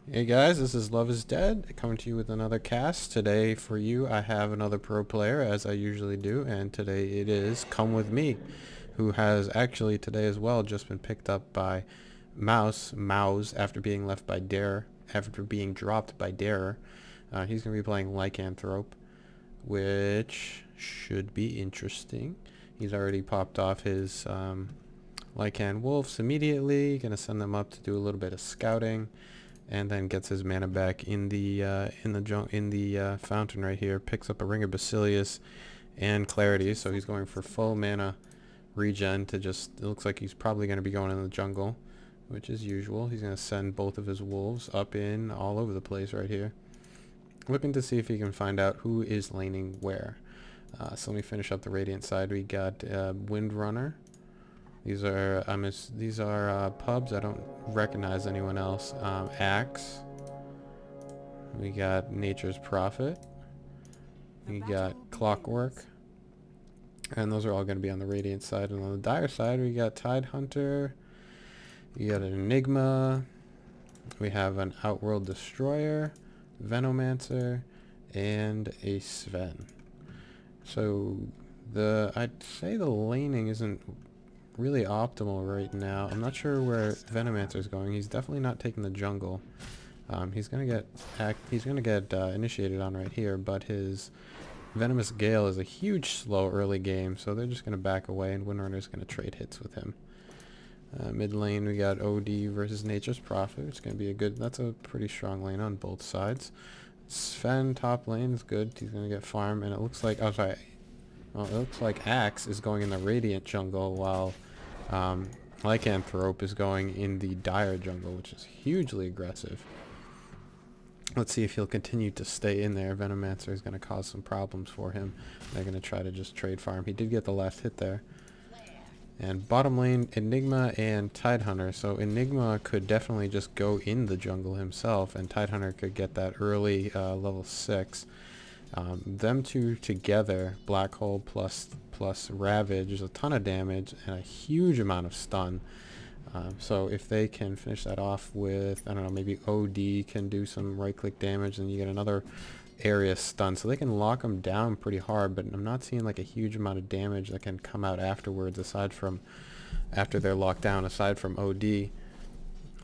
Hey guys, this is Love is Dead coming to you with another cast. Today for you I have another pro player as I usually do, and today it is Come With Me, who has actually today as well just been picked up by mouz after being left by Dare, after being dropped by Dare. He's going to be playing Lycanthrope, which should be interesting. He's already popped off his Lycan wolves immediately, going to send them up to do a little bit of scouting. And then gets his mana back in the fountain right here. Picks up a Ring of Basilius and Clarity, so he's going for full mana regen to just. It looks like he's probably going to be going in the jungle, which is usual. He's going to send both of his wolves up in all over the place right here, looking to see if he can find out who is laning where. So let me finish up the Radiant side. We got Windrunner. These are pubs. I don't recognize anyone else. Axe. We got Nature's Prophet. We got Clockwork. And those are all going to be on the Radiant side. And on the Dire side, we got Tidehunter. We got an Enigma. We have an Outworld Destroyer, Venomancer, and a Sven. So I'd say the laning isn't really optimal right now. I'm not sure where Venomancer is going. He's definitely not taking the jungle. He's gonna get initiated on right here, but his Venomous Gale is a huge slow early game, so they're just gonna back away, and Windrunner's gonna trade hits with him. Mid lane we got OD versus Nature's Prophet. It's gonna be that's a pretty strong lane on both sides. Sven top lane is good. He's gonna get farm, and it looks like it looks like Axe is going in the Radiant jungle while Lycanthrope is going in the Dire jungle, which is hugely aggressive. Let's see if he'll continue to stay in there. Venomancer is going to cause some problems for him. They're going to try to just trade farm. He did get the last hit there. And bottom lane, Enigma and Tidehunter. So Enigma could definitely just go in the jungle himself, and Tidehunter could get that early level 6. Them two together, Black Hole plus Ravage, is a ton of damage and a huge amount of stun. So if they can finish that off with, I don't know, maybe OD can do some right-click damage, and you get another area stun. So they can lock them down pretty hard, but I'm not seeing like a huge amount of damage that can come out afterwards, aside from after they're locked down, aside from OD. The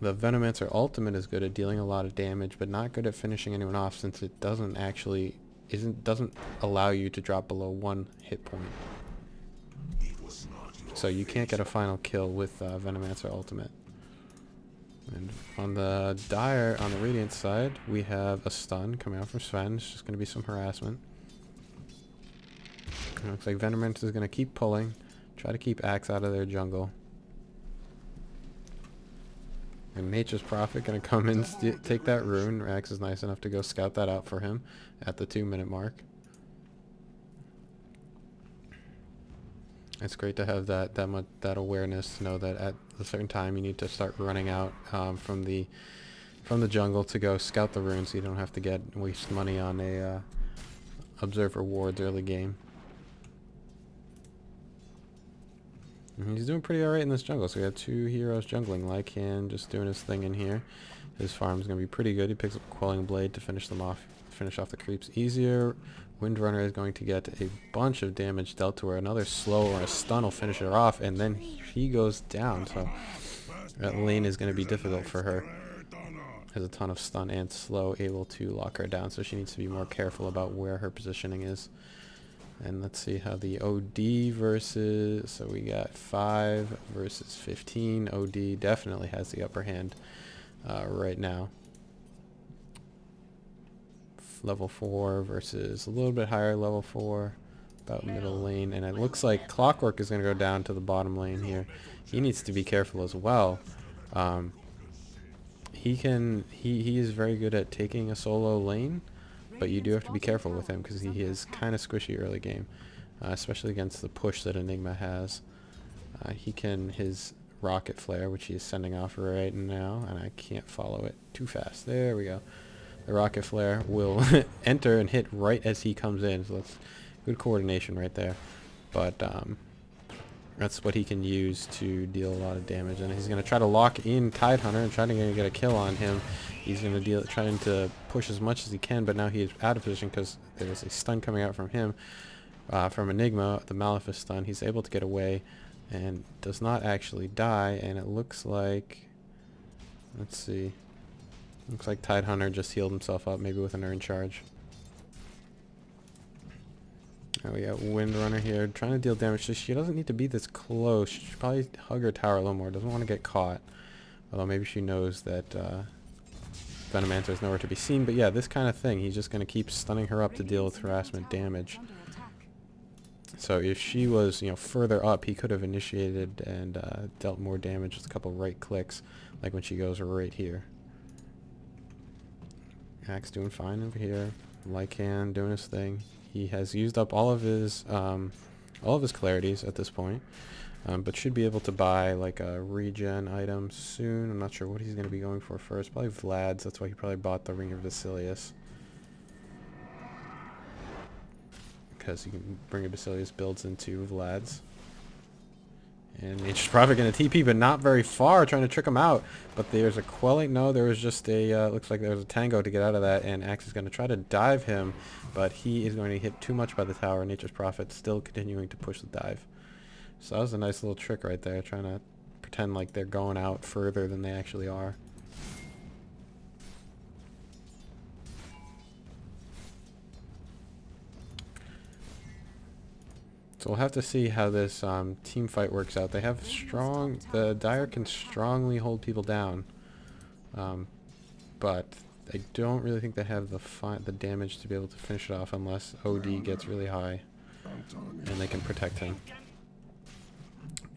Venomancer ultimate is good at dealing a lot of damage, but not good at finishing anyone off, since it doesn't allow you to drop below 1 hit point. So you can't get a final kill with Venomancer ultimate. And on the Radiant side, we have a stun coming out from Sven. It's just going to be some harassment. It looks like Venomancer is going to keep pulling, try to keep Axe out of their jungle. And Nature's Prophet going to come in, take that rune. Axe is nice enough to go scout that out for him at the 2-minute mark. It's great to have that awareness to know that at a certain time you need to start running out from the jungle to go scout the rune, so you don't have to waste money on a observer wards early game. And he's doing pretty alright in this jungle. So we have 2 heroes jungling. Lycan just doing his thing in here. His farm's gonna be pretty good. He picks up Quelling Blade to finish off the creeps easier. Windrunner is going to get a bunch of damage dealt to her. Another slow or a stun will finish her off, and then he goes down. So that lane is going to be difficult for her. Has a ton of stun and slow, able to lock her down, so she needs to be more careful about where her positioning is. And let's see how the OD versus... So we got 5 versus 15. OD definitely has the upper hand right now. Level 4 versus a little bit higher level 4, about middle lane, and it looks like Clockwork is going to go down to the bottom lane here. He needs to be careful as well. He is very good at taking a solo lane, but you do have to be careful with him because he is kind of squishy early game, especially against the push that Enigma has. His Rocket Flare, which he is sending off right now, and I can't follow it too fast. There we go. The Rocket Flare will enter and hit right as he comes in, so that's good coordination right there. But That's what he can use to deal a lot of damage, and he's going to try to lock in Tidehunter and try to get a kill on him. He's going to trying to push as much as he can, but now he's out of position because there's a stun coming out from him, from Enigma, the Malefice stun. He's able to get away and does not actually die, and it looks like, let's see, looks like Tidehunter just healed himself up, maybe with an urn charge. Now we got Windrunner here, trying to deal damage. So she doesn't need to be this close. She should probably hug her tower a little more. Doesn't want to get caught. Although maybe she knows that Venomancer is nowhere to be seen. But yeah, this kind of thing. He's just going to keep stunning her up to deal with harassment damage. So if she was, you know, further up, he could have initiated and dealt more damage with a couple right clicks, like when she goes right here. Axe doing fine over here. Lycan doing his thing. He has used up all of his clarities at this point, but should be able to buy like a regen item soon. I'm not sure what he's going to be going for first. Probably Vlad's. That's why he probably bought the Ring of Basilius, because you can bring a Basilius builds into Vlad's. And Nature's Prophet going to TP, but not very far, trying to trick him out. But there's a quelling. No, there was just a, looks like there was a tango to get out of that, and Axe is going to try to dive him, but he is going to hit too much by the tower. Nature's Prophet still continuing to push the dive. So that was a nice little trick right there, trying to pretend like they're going out further than they actually are. So we'll have to see how this team fight works out. They have the Dire can strongly hold people down, but I don't really think they have the damage to be able to finish it off unless OD gets really high and they can protect him.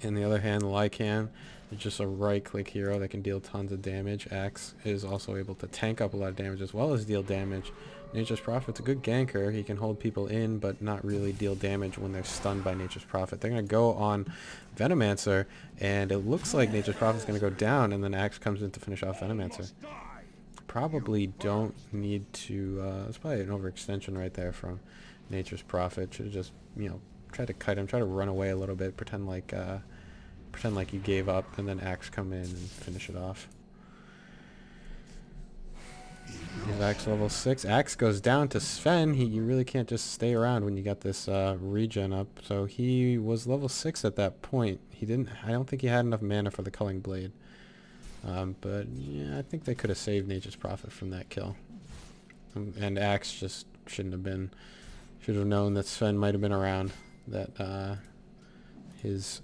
On the other hand, Lycan is just a right-click hero that can deal tons of damage. Axe is also able to tank up a lot of damage as well as deal damage. Nature's Prophet's a good ganker. He can hold people in but not really deal damage when they're stunned by Nature's Prophet. They're going to go on Venomancer, and it looks like Nature's Prophet's going to go down, and then Axe comes in to finish off Venomancer. Probably don't need to... it's probably an overextension right there from Nature's Prophet. Should have just, you know, try to kite him, try to run away a little bit, pretend like you gave up, and then Axe come in and finish it off. He's Axe level 6. Axe goes down to Sven. You really can't just stay around when you got this regen up. So he was level 6 at that point. I don't think he had enough mana for the Culling Blade. But yeah, I think they could have saved Nature's Prophet from that kill. And Axe just should have known that Sven might have been around. That his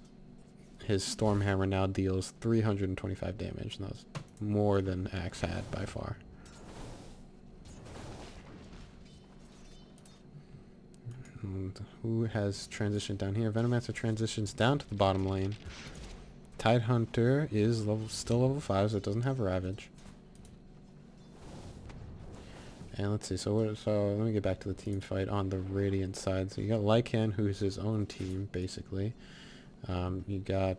Stormhammer now deals 325 damage, and that was more than Axe had by far. And who has transitioned down here? Venomancer transitions down to the bottom lane. Tidehunter is still level 5, so it doesn't have Ravage. And let's see, so let me get back to the team fight on the Radiant side. So you got Lycan, who's his own team, basically. You got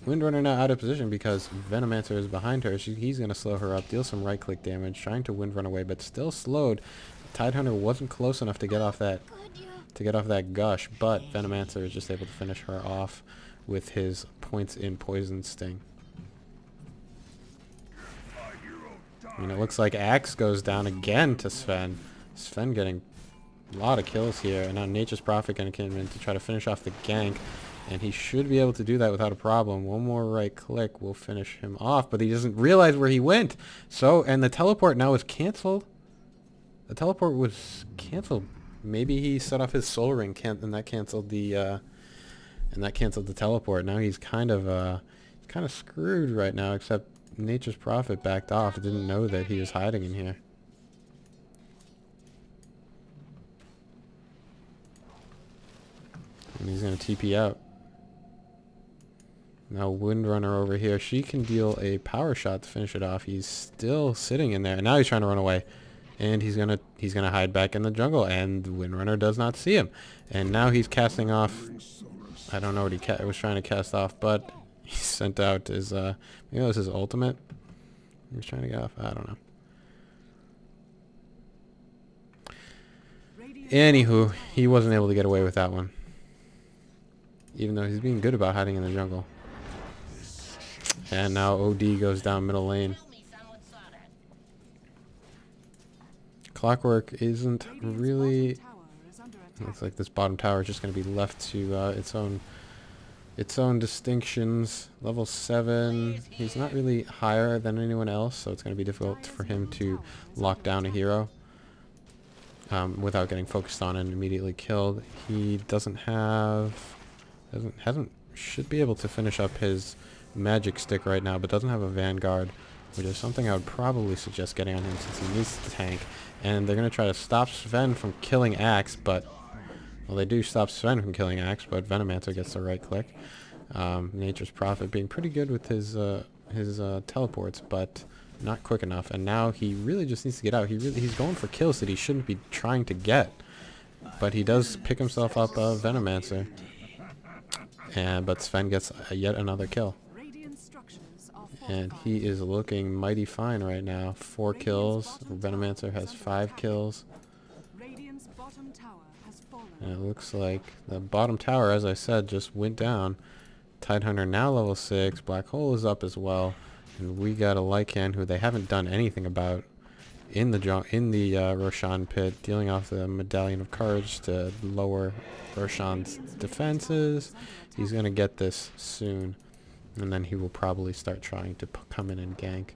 Windrunner now out of position because Venomancer is behind her. He's going to slow her up, deal some right-click damage, trying to Windrun away, but still slowed. Tidehunter wasn't close enough to get off that gush, but Venomancer is just able to finish her off with his points in Poison Sting. And it looks like Axe goes down again to Sven. Sven getting a lot of kills here, and now Nature's Prophet going to come in to try to finish off the gank, and he should be able to do that without a problem. One more right click will finish him off, but he doesn't realize where he went. So, and the teleport now is cancelled. The teleport was cancelled. Maybe he set off his soul ring, and that canceled the teleport. Now he's kind of screwed right now, except Nature's Prophet backed off. Didn't know that he was hiding in here. And he's going to TP out. Now Windrunner over here, she can deal a power shot to finish it off. He's still sitting in there, and now he's trying to run away. And he's gonna hide back in the jungle, and Windrunner does not see him. And now he's casting off. I don't know what he was trying to cast off, but he sent out his maybe it was his ultimate. He was trying to get off. I don't know. Anywho, he wasn't able to get away with that one. even though he's being good about hiding in the jungle. And now OD goes down middle lane. Clockwork isn't really... Looks like this bottom tower is just going to be left to its own distinctions. Level 7. He's not really higher than anyone else, so it's going to be difficult for him to lock down a hero without getting focused on and immediately killed. He doesn't have... should be able to finish up his magic stick right now, but doesn't have a vanguard, which is something I would probably suggest getting on him since he needs to tank. And they're going to try to stop Sven from killing Axe, but... Well, they do stop Sven from killing Axe, but Venomancer gets the right click. Nature's Prophet being pretty good with his teleports, but not quick enough. And now he really just needs to get out. He's going for kills that he shouldn't be trying to get. But he does pick himself up a Venomancer. But Sven gets yet another kill. And he is looking mighty fine right now. 4 kills. Venomancer has 5 kills. And it looks like the bottom tower, as I said, just went down. Tidehunter now level 6. Black Hole is up as well. And we got a Lycan who they haven't done anything about in the Roshan pit, dealing off the Medallion of Courage to lower Roshan's defenses. He's going to get this soon. And then he will probably start trying to come in and gank.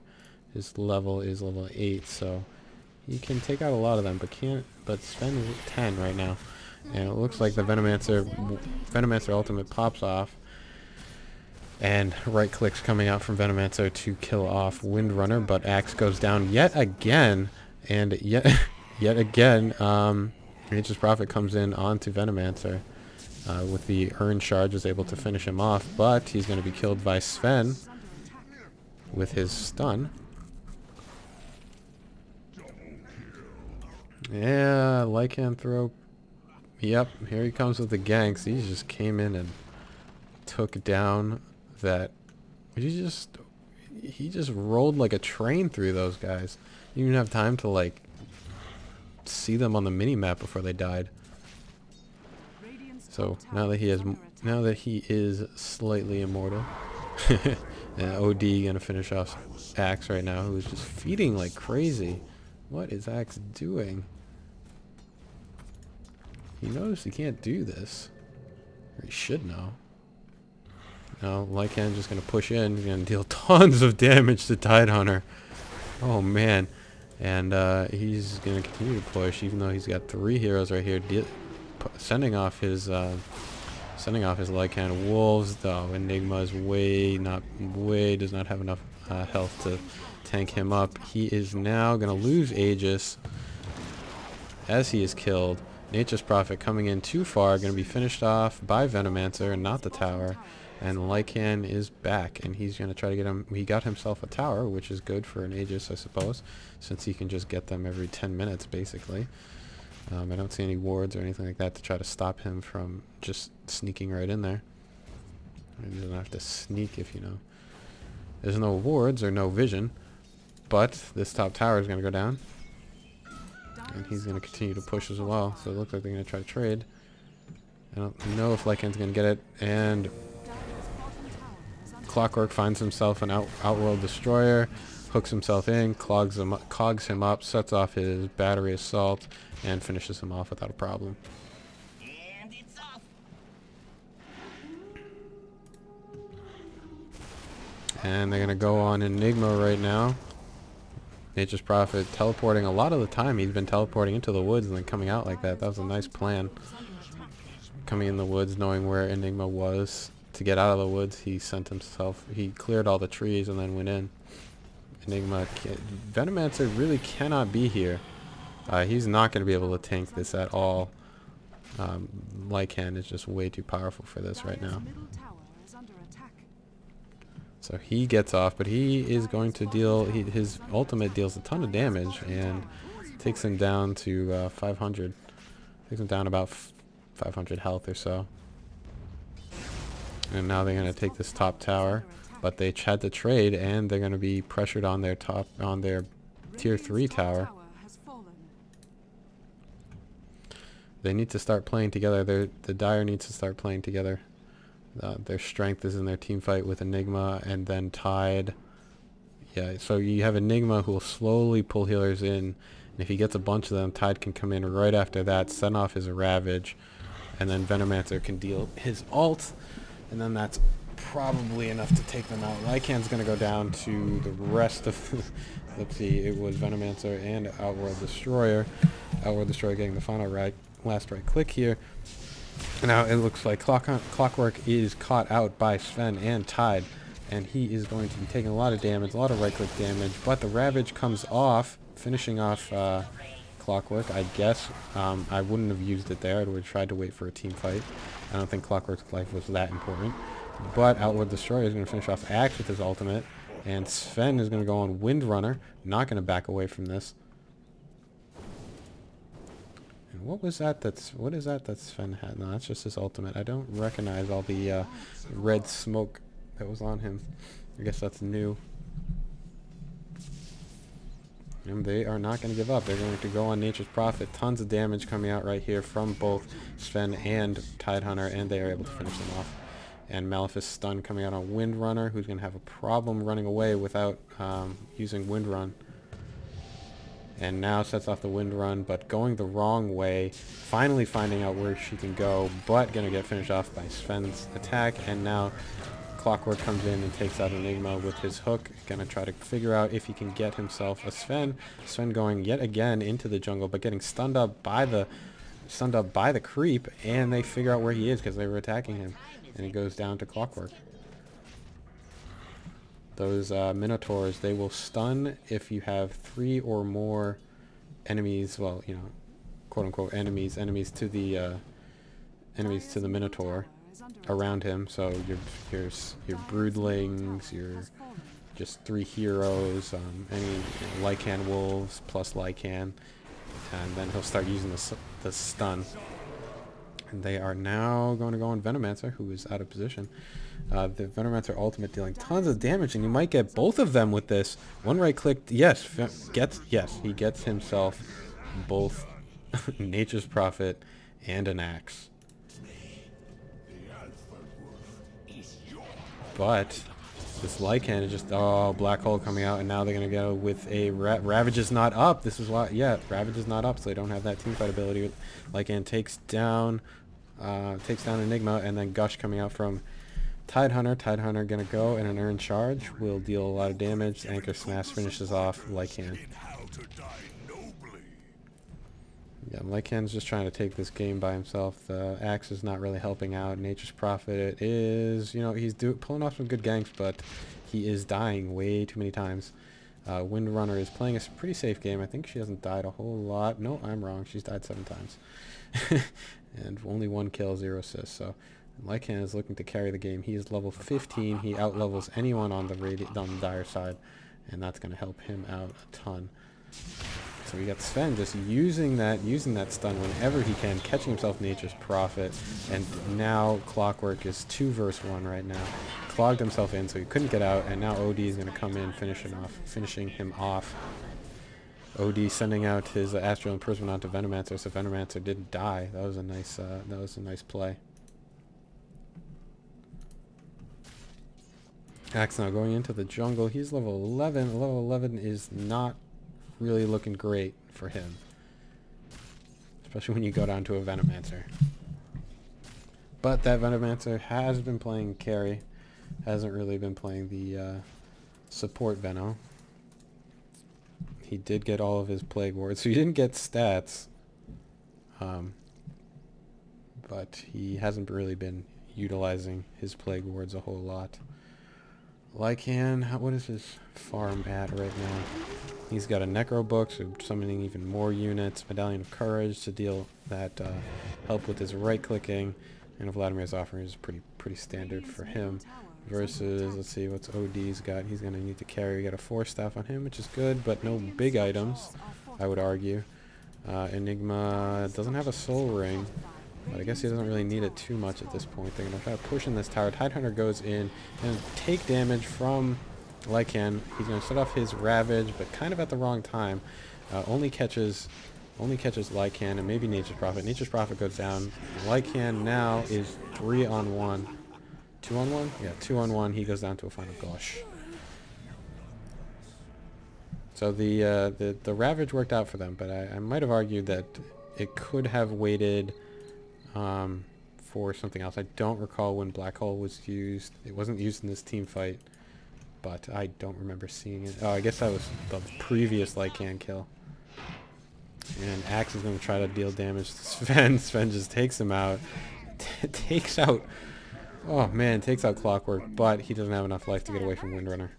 His level is level 8, so he can take out a lot of them, but Sven is 10 right now. And it looks like the Venomancer ultimate pops off. And right clicks coming out from Venomancer to kill off Windrunner, but Axe goes down yet again. And yet again, Nature's Prophet comes in onto Venomancer. With the Urn Charge is able to finish him off, but he's going to be killed by Sven with his stun. Yeah, Lycanthrope. Yep, here he comes with the ganks. He just came in and took down that. He just rolled like a train through those guys. You didn't have time to like see them on the mini map before they died. So now that he is slightly immortal, and OD gonna finish off Axe right now, who's just feeding like crazy. What is Axe doing? He knows he can't do this. Or he should know. Now Lycan just gonna push in. He's gonna deal tons of damage to Tidehunter. Oh man, and he's gonna continue to push, even though he's got 3 heroes right here. Sending off his Lycan. Wolves though, Enigma is does not have enough health to tank him up. He is now gonna lose Aegis as he is killed. Nature's Prophet coming in too far, gonna be finished off by Venomancer and not the tower. And Lycan is back, and he's gonna try to get him. He got himself a tower, which is good for an Aegis, I suppose, since he can just get them every 10 minutes basically. I don't see any wards or anything like that to try to stop him from just sneaking right in there. He doesn't have to sneak if you know. There's no wards or no vision, but this top tower is going to go down. And he's going to continue to push as well, so it looks like they're going to try to trade. I don't know if Lycan's going to get it, and Clockwork finds himself an Outworld Destroyer, hooks himself in, cogs him up, sets off his battery assault, and finishes him off without a problem. And it's off. And they're going to go on Enigma right now. Nature's Prophet teleporting a lot of the time. He's been teleporting into the woods and then coming out like that. That was a nice plan. Coming in the woods, knowing where Enigma was. To get out of the woods, he cleared all the trees and then went in. Enigma, Venomancer really cannot be here. He's not going to be able to tank this at all. Lycan is just way too powerful for this right now. So he gets off, but he is going to deal... his ultimate deals a ton of damage and takes him down to 500. Takes him down about 500 health or so. And now they're going to take this top tower, but they had to trade, and they're going to be pressured on their tier 3 tower. They need to start playing together. The Dire needs to start playing together. Their strength is in their team fight with Enigma and then Tide. Yeah, so you have Enigma who will slowly pull healers in, and if he gets a bunch of them, Tide can come in right after that, send off his Ravage, and then Venomancer can deal his ult, and then that's probably enough to take them out. Lycan's going to go down to the rest of... Let's see, it was Venomancer and Outworld Destroyer. Outworld Destroyer getting the final last right click here. Now it looks like Clockwork is caught out by Sven and Tide, and he is going to be taking a lot of damage, a lot of right click damage, but the Ravage comes off, finishing off Clockwork, I guess. I wouldn't have used it there. I would have tried to wait for a team fight. I don't think Clockwork's life was that important. But Outward Destroyer is going to finish off Axe with his ultimate, and Sven is going to go on Windrunner, not going to back away from this. And what is that that Sven had? No, that's just his ultimate. I don't recognize all the red smoke that was on him. I guess that's new. And they are not going to give up. They're going to go on Nature's Prophet. Tons of damage coming out right here from both Sven and Tidehunter, and they are able to finish them off. And Malefic's stun coming out on Windrunner, who's going to have a problem running away without using Windrun. And now sets off the Windrun, but going the wrong way. Finally finding out where she can go, but going to get finished off by Sven's attack. And now Clockwork comes in and takes out Enigma with his hook. Going to try to figure out if he can get himself a Sven. Sven going yet again into the jungle, but getting stunned up by the creep, and they figure out where he is because they were attacking him. And he goes down to Clockwork. Those Minotaurs, they will stun if you have 3 or more enemies, well, you know, quote-unquote enemies to the Minotaur around him. So your broodlings, your just 3 heroes, any Lycan wolves plus Lycan, and then he'll start using the stun. And they are now going to go on Venomancer, who is out of position. The Venomancer ultimate dealing tons of damage, and you might get both of them with this. One right click, yes, he gets himself both Nature's Prophet and an Axe. But this Lycan is just, oh, black hole coming out, and now they're going to go with a Ravage is not up. This is why, yeah, Ravage is not up, so they don't have that teamfight ability. Lycan takes down Enigma, and then Gush coming out from Tidehunter. Tidehunter going to go in an earned charge, will deal a lot of damage. Anchor Smash finishes off Lycan. Yeah, Lycan's just trying to take this game by himself. The Axe is not really helping out. Nature's Prophet is, you know, he's pulling off some good ganks, but he is dying way too many times. Windrunner is playing a pretty safe game. I think she hasn't died a whole lot. No, I'm wrong. She's died 7 times. And only 1 kill, 0 assists. So Lycan is looking to carry the game. He is level 15. He outlevels anyone on the dire side, and that's going to help him out a ton. So we got Sven just using that stun whenever he can, catching himself Nature's Prophet, and now Clockwork is 2 versus 1 right now. Clogged himself in, so he couldn't get out, and now OD is going to come in, finishing him off. OD sending out his Astral Imprisonment onto Venomancer, so Venomancer didn't die. That was a nice play. Axe now going into the jungle. He's level 11. Level 11 is not really looking great for him, especially when you go down to a Venomancer. But that Venomancer has been playing carry, hasn't really been playing the support Veno. He did get all of his Plague Wards, so he didn't get stats, but he hasn't really been utilizing his Plague Wards a whole lot. Lycan, what is his farm at right now? He's got a Necro Book, so summoning even more units. Medallion of Courage to deal that help with his right-clicking. And Vladimir's offering is pretty standard for him. Versus, let's see, what's OD's got. He's going to need to carry. We got a 4-staff on him, which is good, but no big items, I would argue. Enigma doesn't have a Soul Ring, but I guess he doesn't really need it too much at this point. They're going to try to push in this tower. Tidehunter goes in and take damage from Lycan. He's going to set off his Ravage, but kind of at the wrong time. Only catches Lycan and maybe Nature's Prophet. Nature's Prophet goes down. Lycan now is 3-on-1. 2-on-1? Yeah, 2-on-1. He goes down to a final gosh. So the Ravage worked out for them, but I might have argued that it could have waited for something else. I don't recall when Black Hole was used. It wasn't used in this team fight, but I don't remember seeing it. Oh, I guess that was the previous Lycan kill. And Axe is going to try to deal damage to Sven. Sven just takes him out. Takes out... Oh man, takes out Clockwork, but he doesn't have enough life to get away from Windrunner.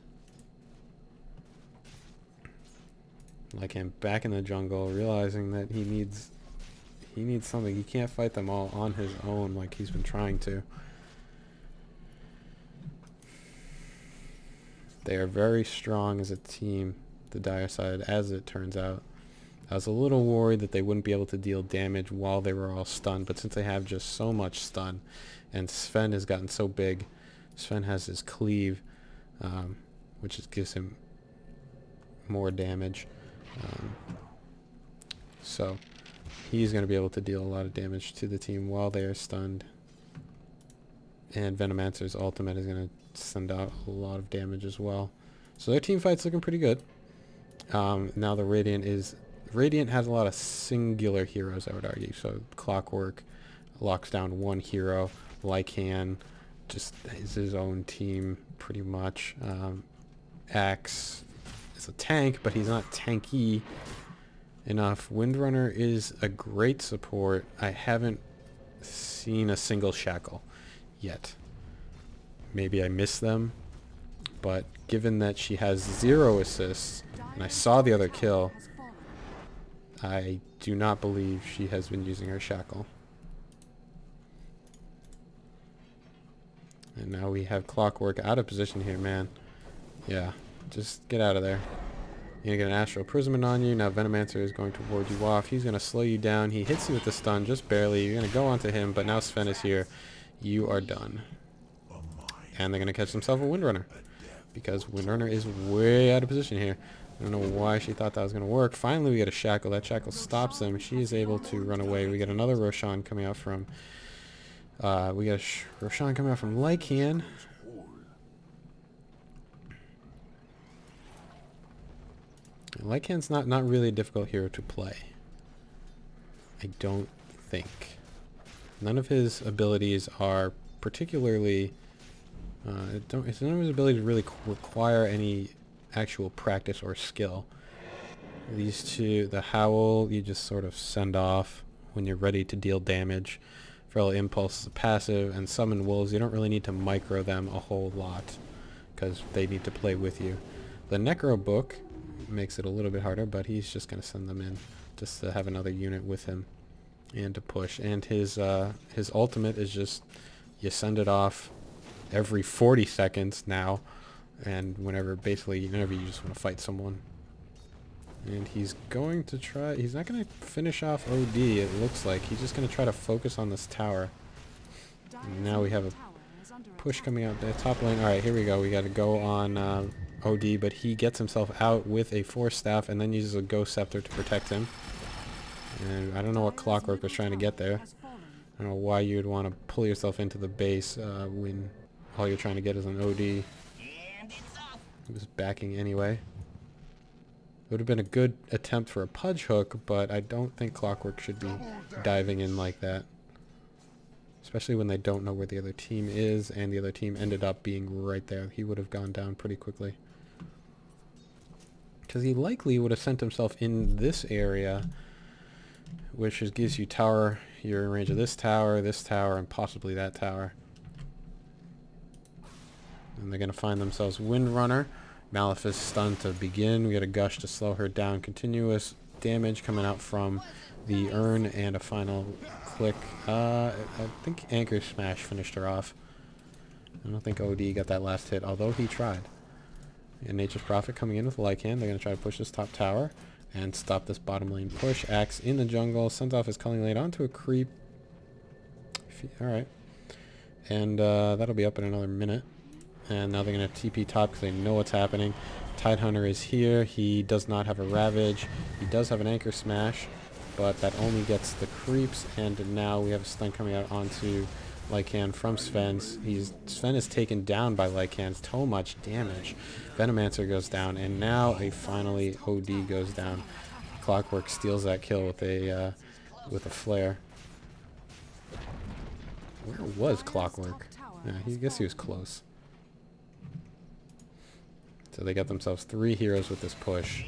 Lycan back in the jungle, realizing that he needs something. He can't fight them all on his own like he's been trying to. They are very strong as a team, the Dire side, as it turns out. I was a little worried that they wouldn't be able to deal damage while they were all stunned, but since they have just so much stun, and Sven has gotten so big, Sven has his cleave, which just gives him more damage. So he's going to be able to deal a lot of damage to the team while they are stunned. And Venomancer's ultimate is going to send out a lot of damage as well. So their team fight's looking pretty good. Now the Radiant has a lot of singular heroes, I would argue. So Clockwork locks down one hero. Lycan just is his own team pretty much. Axe is a tank, but he's not tanky enough. Windrunner is a great support. I haven't seen a single shackle yet. Maybe I missed them, but given that she has 0 assists, and I saw the other kill, I do not believe she has been using her shackle. And now we have Clockwork out of position here, man. Yeah, just get out of there. You're going to get an Astral Imprisonment on you. Now Venomancer is going to ward you off. He's going to slow you down. He hits you with the stun just barely. You're going to go onto him, but now Sven is here. You are done. And they're going to catch themselves a Windrunner, because Windrunner is way out of position here. I don't know why she thought that was going to work. Finally, we get a Shackle. That Shackle stops them. She is able to run away. We get another Roshan coming out from... Roshan coming out from Lycan. Lycan's not really a difficult hero to play. I don't think. None of his abilities are particularly... none of his abilities really require any actual practice or skill. These two, the Howl, you just sort of send off when you're ready to deal damage. Feral Impulse is a passive, and Summon Wolves, you don't really need to micro them a whole lot, because they need to play with you. The Necro Book makes it a little bit harder, but he's just going to send them in, just to have another unit with him, and to push. And his ultimate is just, you send it off every 40 seconds now, and whenever you just want to fight someone. And he's going to try... He's not going to finish off OD, it looks like. He's just going to try to focus on this tower. And now we have a push coming out the top lane. Alright, here we go. We got to go on OD, but he gets himself out with a Force Staff and then uses a Ghost Scepter to protect him. And I don't know what Clockwork was trying to get there. I don't know why you would want to pull yourself into the base when all you're trying to get is an OD. He was backing anyway. It would have been a good attempt for a Pudge Hook, but I don't think Clockwork should be diving in like that. Especially when they don't know where the other team is, and the other team ended up being right there. He would have gone down pretty quickly. Because he likely would have sent himself in this area, which gives you tower. You're in range of this tower, and possibly that tower. And they're going to find themselves Windrunner. Malefice stunned to begin. We got a Gush to slow her down. Continuous damage coming out from the urn and a final click. I think Anchor Smash finished her off. I don't think OD got that last hit, although he tried. And Nature's Prophet coming in with Lycan. They're going to try to push this top tower and stop this bottom lane push. Axe in the jungle, sends off his Culling Blade onto a creep. Alright. And that'll be up in another minute. And now they're going to TP top because they know what's happening. Tidehunter is here. He does not have a Ravage. He does have an Anchor Smash, but that only gets the creeps. And now we have a stun coming out onto Lycan from Sven's. Sven is taken down by Lycan. So much damage. Venomancer goes down, and now finally OD goes down. Clockwork steals that kill with a flare. Where was Clockwork? Yeah, I guess he was close. So they got themselves 3 heroes with this push,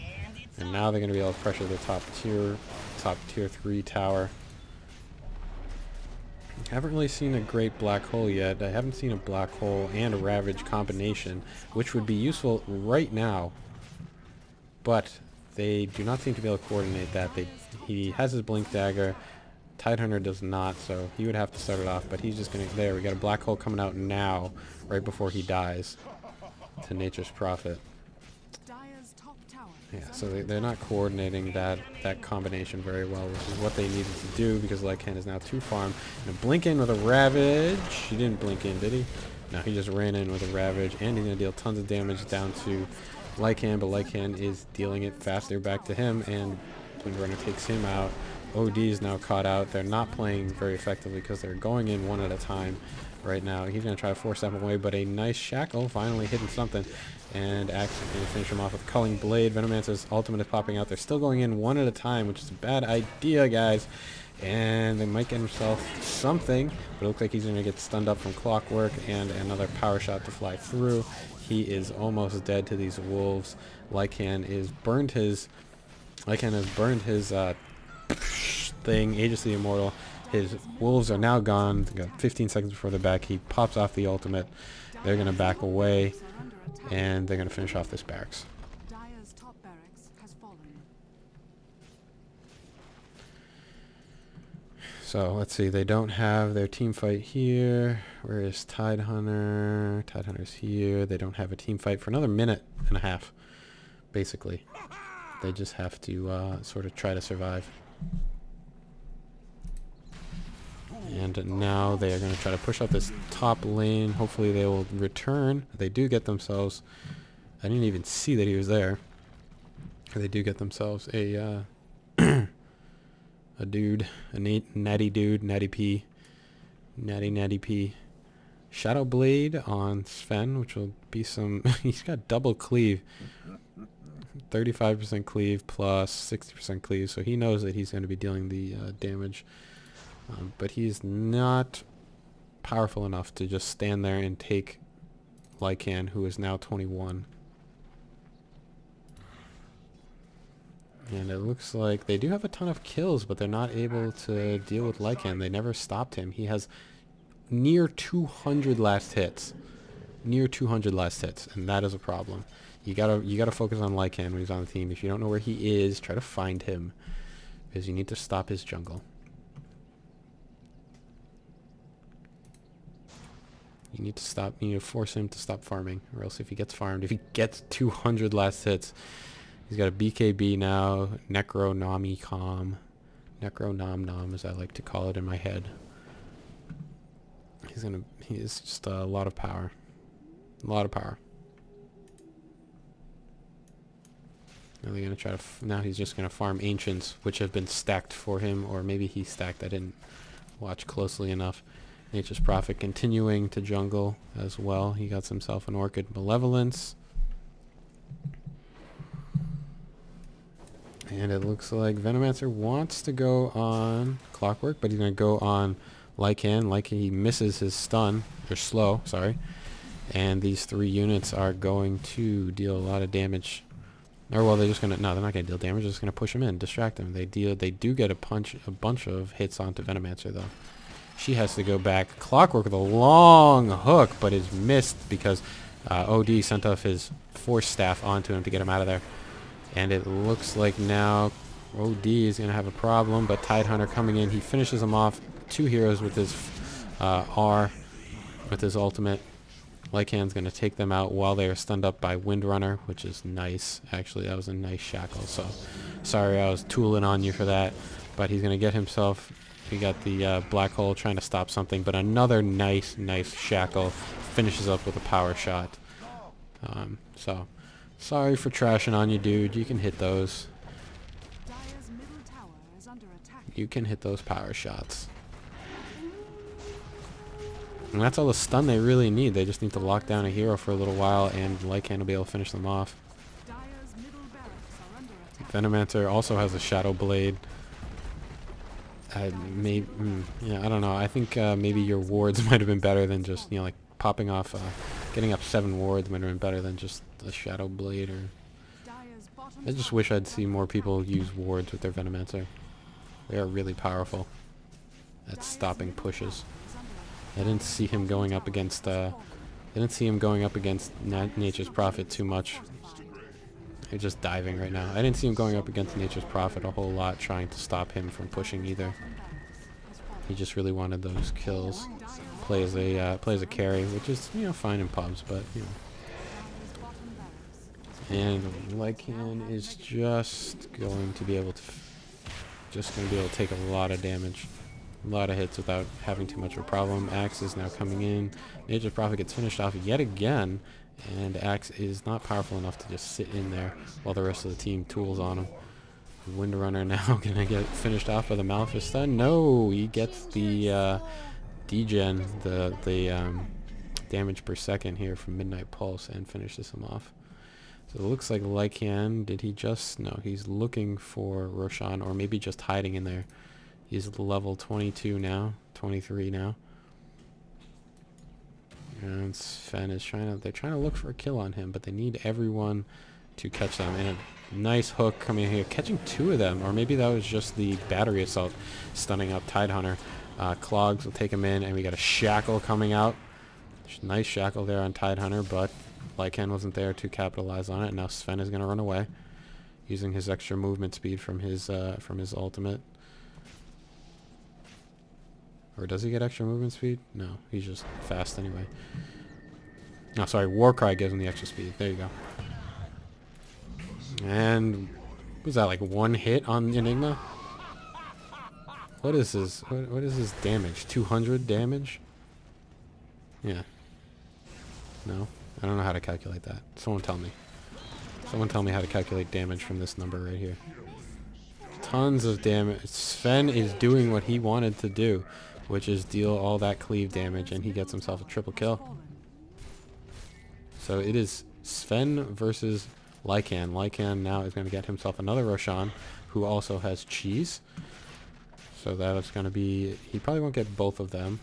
and now they're going to be able to pressure the top tier 3 tower. I haven't really seen a great black hole yet. I haven't seen a black hole and a ravage combination, which would be useful right now, but they do not seem to be able to coordinate that. He has his blink dagger. Tidehunter does not, so he would have to start it off, but he's just going to... There, we got a black hole coming out now, right before he dies, to Nature's Prophet. Yeah, so they're not coordinating that combination very well, which is what they needed to do, because Lycan is now 2 farm. And a blink in with a Ravage. He didn't blink in, did he? No, he just ran in with a Ravage, and he's going to deal tons of damage down to Lycan, but Lycan is dealing it faster back to him, and Windrunner takes him out. OD is now caught out. They're not playing very effectively because they're going in one at a time right now. He's going to try to force them away, but a nice Shackle finally hitting something, and actually going to finish him off with Culling Blade. Venomancer's ultimate is popping out. They're still going in one at a time, which is a bad idea, guys. And they might get himself something, but it looks like he's going to get stunned up from Clockwork and another power shot to fly through. He is almost dead to these wolves. Lycan has burned his thing, Aegis the Immortal. His wolves are now gone. They got 15 seconds before they're back. He pops off the ultimate. They're going to back away, and they're going to finish off this barracks. So let's see, they don't have their team fight here. Where is Tidehunter? Tidehunter's here. They don't have a team fight for another minute and a half, basically. They just have to sort of try to survive. And now they are going to try to push up this top lane. Hopefully they will return. They do get themselves... I didn't even see that he was there. They do get themselves a dude, a natty dude, natty P. Natty P. Shadow Blade on Sven, which will be some... He's got double cleave. 35% cleave plus 60% cleave, so he knows that he's going to be dealing the damage. But he's not powerful enough to just stand there and take Lycan, who is now 21. And it looks like they do have a ton of kills, but they're not able to deal with Lycan. They never stopped him. He has near 200 last hits. Near 200 last hits, and that is a problem. You gotta focus on Lycan when he's on the team. If you don't know where he is, try to find him, because you need to stop his jungle. You need to force him to stop farming, or else if he gets farmed, if he gets 200 last hits, he's got a BKB now, Necronomicom, Necronom as I like to call it in my head. He is just a lot of power. A lot of power. Now they're gonna try to. Now he's just gonna farm ancients, which have been stacked for him, or maybe he stacked. I didn't watch closely enough. Nature's Prophet continuing to jungle as well. He got himself an Orchid Malevolence, and it looks like Venomancer wants to go on Clockwork, but he's gonna go on Lycan. Lycan, he misses his stun, or slow, sorry. And these 3 units are going to deal a lot of damage. Or well, they're just gonna they're not gonna deal damage. They're just gonna push him in, distract him. They do get a bunch of hits onto Venomancer though. She has to go back. Clockwork with a long hook, but is missed because OD sent off his Force Staff onto him to get him out of there. And it looks like now OD is gonna have a problem. But Tidehunter coming in, he finishes him off. 2 heroes with his R, with his ultimate. Lycan's going to take them out while they are stunned up by Windrunner, which is nice. Actually, that was a nice shackle, so sorry I was tooling on you for that. But he's going to get himself... He got the black hole trying to stop something, but another nice shackle finishes up with a power shot. So, sorry for trashing on you, dude. You can hit those. You can hit those power shots. And that's all the stun they really need. They just need to lock down a hero for a little while, and Lycan will be able to finish them off. Venomancer also has a Shadow Blade. Yeah, I don't know. I think maybe your wards might have been better than just, you know, like popping off, getting up 7 wards might have been better than just the Shadow Blade. Or I just wish I'd see more people use wards with their Venomancer. They are really powerful at stopping pushes. I didn't see him going up against. Nature's Prophet too much. He's just diving right now. I didn't see him going up against Nature's Prophet a whole lot, trying to stop him from pushing either. He just really wanted those kills. Plays a carry, which is, you know, fine in pubs, but you know. And Lycan is just going to be able to take a lot of damage. A lot of hits without having too much of a problem. Axe is now coming in. Nature's Prophet gets finished off yet again, and Axe is not powerful enough to just sit in there while the rest of the team tools on him. Windrunner now gonna get finished off by the Malefice stun. No, he gets the degen, the damage per second here from Midnight Pulse, and finishes him off. So it looks like Lycan, did he just? No, he's looking for Roshan, or maybe just hiding in there. He's level 22 now, 23 now. And Sven is they're trying to look for a kill on him, but they need everyone to catch them. And a nice hook coming here, catching 2 of them, or maybe that was just the battery assault stunning up Tidehunter. Clogs will take him in, and we got a shackle coming out. Nice shackle there on Tidehunter, but Lycan wasn't there to capitalize on it. Now Sven is going to run away, using his extra movement speed from his ultimate. Or does he get extra movement speed? No, he's just fast anyway. No, sorry, Warcry gives him the extra speed. There you go. And was that like 1 hit on Enigma? What is his what is his damage? 200 damage? Yeah. No, I don't know how to calculate that. Someone tell me. Someone tell me how to calculate damage from this number right here. Tons of damage. Sven is doing what he wanted to do, which is deal all that cleave damage, and he gets himself a triple kill. So it is Sven versus Lycan. Lycan now is going to get himself another Roshan, who also has cheese. So that is going to be... He probably won't get both of them.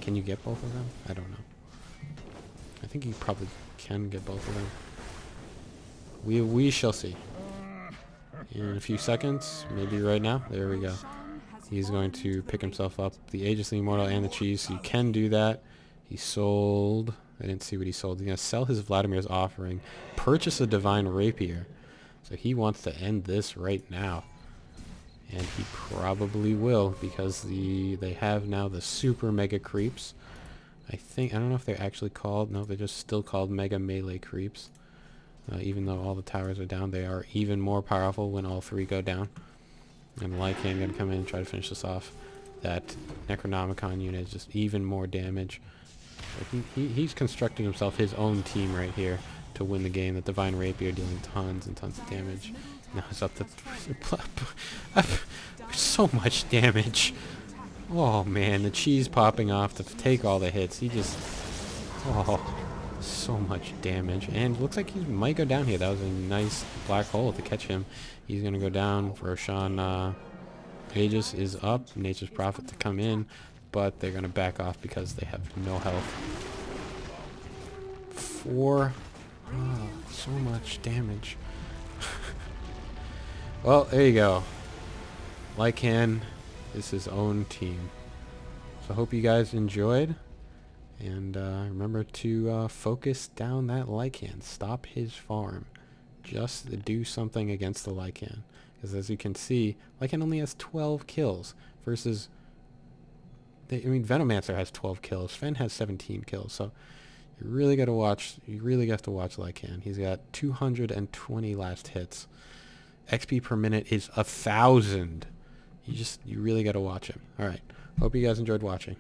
Can you get both of them? I don't know. I think he probably can get both of them. We shall see. In a few seconds, maybe right now. There we go. He's going to pick himself up the Aegis Immortal and the cheese, so you can do that. He sold... I didn't see what he sold. He's going to sell his Vladimir's offering, purchase a Divine Rapier. So he wants to end this right now. And he probably will, because they have now the super mega creeps. I don't know if they're actually called... No, they're just still called mega melee creeps. Even though all the towers are down, they are even more powerful when all 3 go down. And Lycan going to come in and try to finish this off. That Necronomicon unit is just even more damage. He's constructed himself his own team right here to win the game. The Divine Rapier dealing tons and tons of damage. Now it's up to... so much damage. Oh man, the cheese popping off to take all the hits. He just... Oh, so much damage. And looks like he might go down here. That was a nice black hole to catch him. He's going to go down. Roshan Aegis is up. Nature's Prophet to come in. But they're going to back off because they have no health. 4. Oh, so much damage. Well, there you go. Lycan is his own team. So I hope you guys enjoyed. And remember to focus down that Lycan. Stop his farm. Just do something against the Lycan. Because as you can see, Lycan only has 12 kills versus... Venomancer has 12 kills. Sven has 17 kills. So you really got to watch. You really got to watch Lycan. He's got 220 last hits. XP per minute is 1,000. You really got to watch him. All right. Hope you guys enjoyed watching.